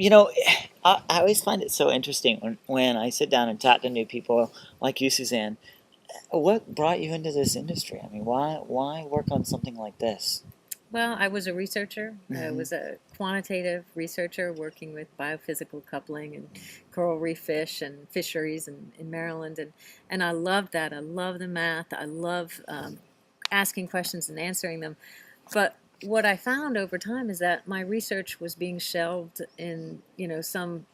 You know, I always find it so interesting when I sit down and talk to new people like you, Suzanne. What brought you into this industry? I mean, why work on something like this? Well, I was a researcher. I Hmm. was a quantitative researcher working with biophysical coupling and coral reef fish and fisheries in Maryland. And I love that. I love the math. I love asking questions and answering them. But what I found over time is that my research was being shelved in, some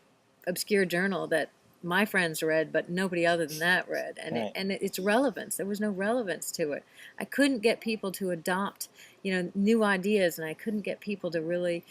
obscure journal that my friends read, but nobody other than that read. Right. And its relevance, there was no relevance to it. I couldn't get people to adopt, new ideas, and I couldn't get people to really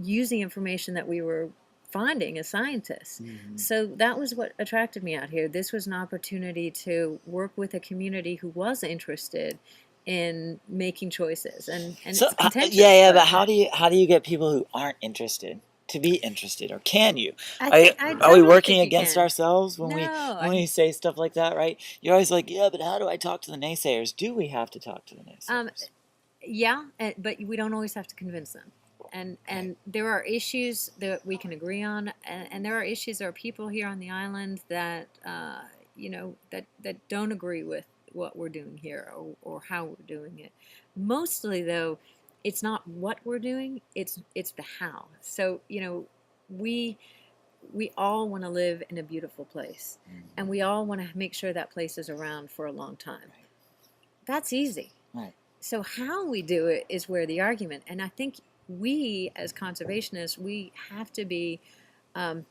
use the information that we were finding as scientists. Hmm. So that was what attracted me out here. This was an opportunity to work with a community who was interested in making choices, and So it's yeah, contentious, yeah, but but how do you get people who aren't interested to be interested, or can you? I Are, think I are we totally working think you against can. ourselves when we No, when we say stuff like that, right? You're always like, yeah, but how do I talk to the naysayers? Do we have to talk to the um, naysayers? yeah, but we don't always have to convince them. And Right. and there are issues that we can agree on, and there are issues. There are people here on the island that that don't agree with what we're doing here, or how we're doing it. Mostly, though, it's not what we're doing; it's the how. So we we all want to live in a beautiful place, and Hmm. we all want to make sure that place is around for a long time. Right. That's easy. Right. So how we do it is where the argument, and I think we as conservationists, we have to be um,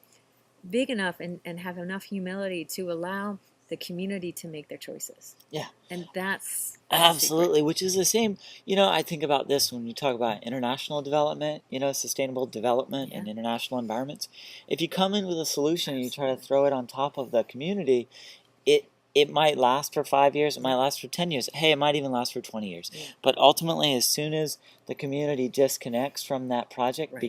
big enough and have enough humility to allow the community to make their choices. Yeah. And that's the secret. Absolutely, which is the same. I think about this when you talk about international development, sustainable development Yeah, in international environments. If you come in with a solution and you try to absolutely. throw it on top of the community, it might last for 5 years, it might Yeah, last for 10 years. Hey, it might even last for 20 years. yeah, But ultimately, as soon as the community disconnects from that project right.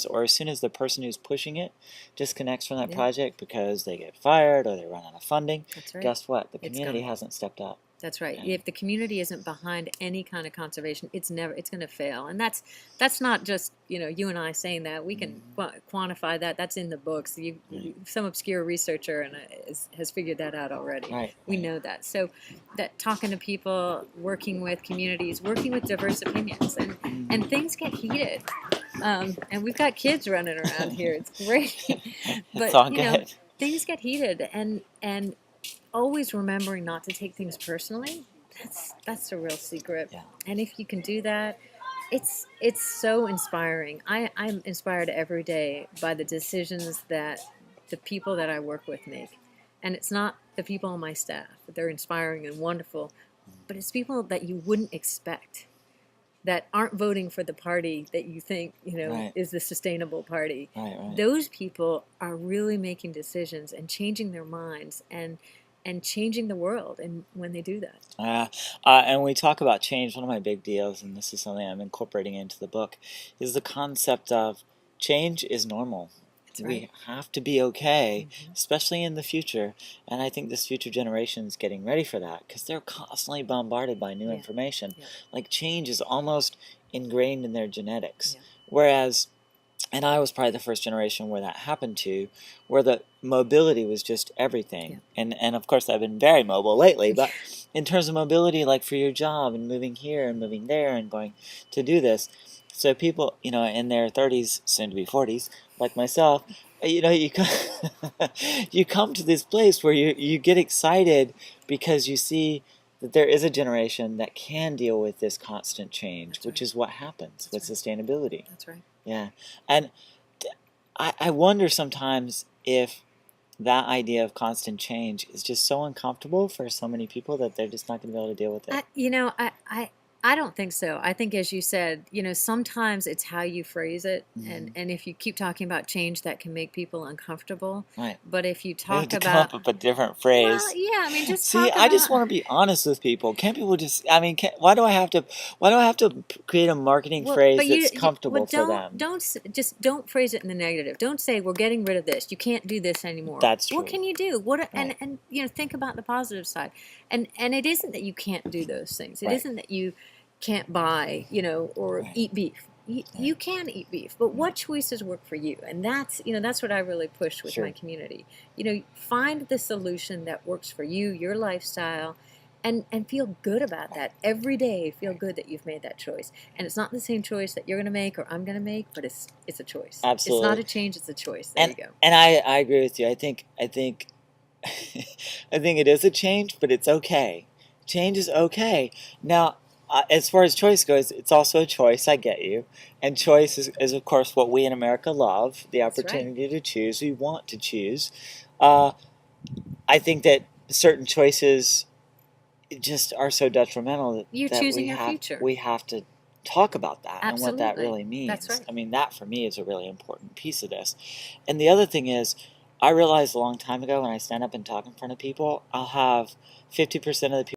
or as soon as the person who's pushing it disconnects from that Yeah, project because they get fired or they run out of funding, that's right. guess what? The It's community gone. hasn't stepped up. That's right. And If the community isn't behind any kind of conservation, it's going to fail. And that's not just you and I saying that. We can mhm, quantify that. That's in the books. right, Some obscure researcher has figured that out already. right, We right. know that. So that talking to people, working with communities, working with diverse opinions, and Mhm. things get heated. And we've got kids running around here. It's great, It's but all good. things get heated, and always remembering not to take things personally. That's the real secret. Yeah. And if you can do that, it's so inspiring. I'm inspired every day by the decisions that the people that I work with make. And it's not the people on my staff. They're inspiring and wonderful, but it's people that you wouldn't expect, that aren't voting for the party that you think, Right, is the sustainable party. right, right. Those people are really making decisions and changing their minds and changing the world, and when they do that. Uh, and we talk about change. One of my big deals, and this is something I'm incorporating into the book, is the concept of change is normal. That's right. We have to be okay, Hmm. especially in the future. And I think this future generation is getting ready for that because they're constantly bombarded by new Yeah, information. yeah, Like change is almost ingrained in their genetics. yeah, Whereas and I was probably the first generation where that happened to, where the mobility was just yeah, everything. And of course, I've been very mobile lately, yeah. but in terms of mobility, like for your job and moving here and moving there and going to do this, so people, in their 30s, soon to be 40s, like myself, you you come to this place where you get excited because you see that there is a generation that can deal with this constant change, That's which right. is what happens That's with right. sustainability. That's right. Yeah. And I wonder sometimes if that idea of constant change is just so uncomfortable for so many people that they're just not going to be able to deal with it. I, you know, I don't think so. I think, as you said, sometimes it's how you phrase it, and Hmm. and if you keep talking about change, that can make people uncomfortable. Right. But if you We have talk to come about, up with a different well, phrase. yeah, I mean, just See, talk I just about. want to be honest with people. Can't people just, I mean, why do I have to create a marketing Well, phrase but that's well, comfortable for them? just don't phrase it in the negative. Don't say we're getting rid of this. You can't do this anymore. That's What true. can you do? Right. And think about the positive side. And it isn't that you can't do those things. It Right. isn't that you can't buy or Right. eat beef. you can eat beef, but what choices work for you? And that's, that's what I really push with my Sure. community. Find the solution that works for you, your lifestyle, and feel good about that every day. Feel good that you've made that choice. And it's not the same choice that you're going to make or I'm going to make, but it's a choice. It's not Absolutely. a change, it's a choice. There And you go. I agree with you. I think I think it is a change, but it's okay. Change is okay. Now, as far as choice goes, it's also a choice. I get you. And choice is of course, what we in America love, the That's right. opportunity to choose. We want to choose. Uh, I think that certain choices just are so detrimental You're that choosing your future. we have to talk about that and what that Absolutely. really That's means. right. I mean, that for me is a really important piece of this. And the other thing is, I realized a long time ago when I stand up and talk in front of people, I'll have 50% of the people